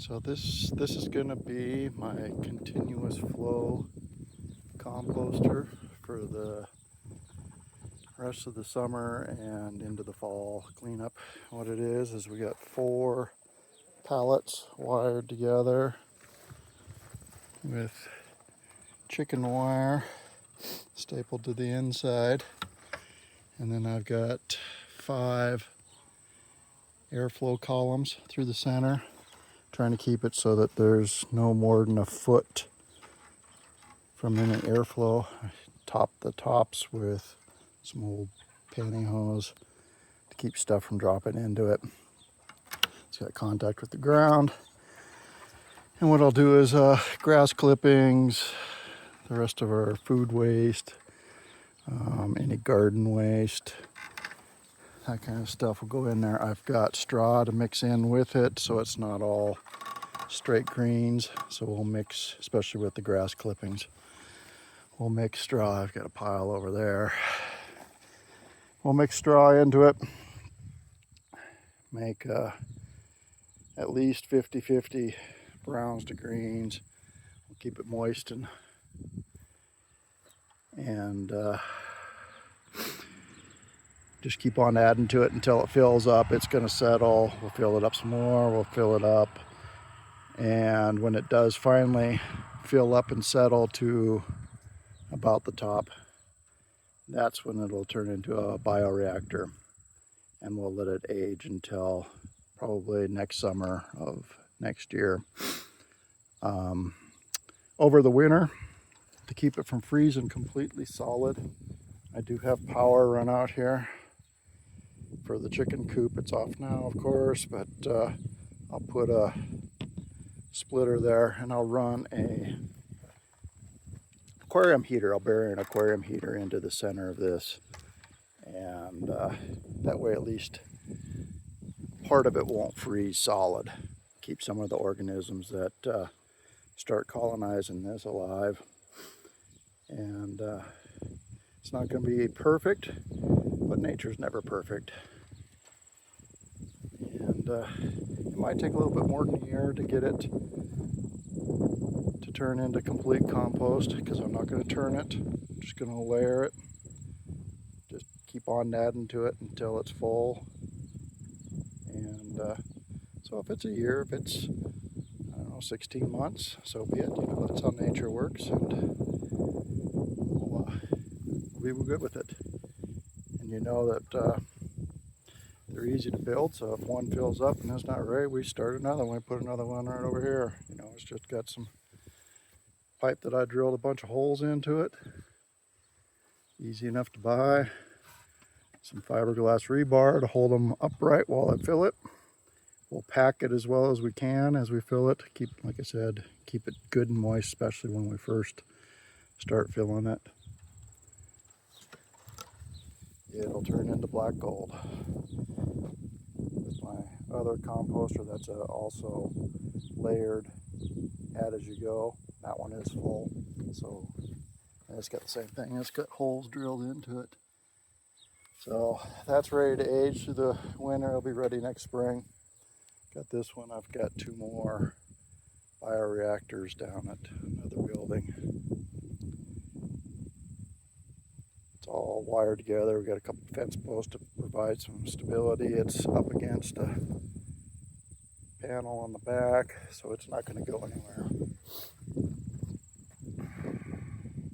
So this is going to be my continuous flow composter for the rest of the summer and into the fall cleanup. What it is we got 4 pallets wired together with chicken wire stapled to the inside, and then I've got 5 airflow columns through the center, trying to keep it so that there's no more than a foot from any airflow. I top the tops with some old pantyhose to keep stuff from dropping into it. It's got contact with the ground. And what I'll do is grass clippings, the rest of our food waste, any garden waste, that kind of stuff will go in there. I've got straw to mix in with it so it's not all straight greens. So we'll mix, especially with the grass clippings, we'll mix straw. I've got a pile over there. We'll mix straw into it, make at least 50-50 browns to greens. We'll keep it moist and just keep on adding to it until it fills up. It's going to settle. We'll fill it up some more. We'll fill it up. And when it does finally fill up and settle to about the top, that's when it'll turn into a bioreactor. And we'll let it age until probably next summer of next year. Over the winter, to keep it from freezing completely solid, I do have power run out here for the chicken coop. It's off now, of course, but I'll put a splitter there and I'll run a aquarium heater. I'll bury an aquarium heater into the center of this, and that way at least part of it won't freeze solid. Keep some of the organisms that start colonizing this alive. And it's not going to be perfect, but nature's never perfect. And it might take a little bit more than a year to get it to turn into complete compost, because I'm not going to turn it. I'm just going to layer it. Just keep on adding to it until it's full. And so if it's a year, if it's, I don't know, 16 months, so be it. You know, that's how nature works, and we were good with it. And you know that they're easy to build, so if one fills up and it's not right, we start another one. We put another one right over here. You know, it's just got some pipe that I drilled a bunch of holes into it. Easy enough to buy. Some fiberglass rebar to hold them upright while I fill it. We'll pack it as well as we can as we fill it. Keep, like I said, keep it good and moist, especially when we first start filling it. It'll turn into black gold. With my other composter that's also layered, add as you go. That one is full, so it's got the same thing. It's got holes drilled into it. So that's ready to age through the winter. It'll be ready next spring. Got this one. I've got 2 more bioreactors down at another building. It's all wired together. We've got a couple fence posts to provide some stability. It's up against a panel on the back, so it's not going to go anywhere.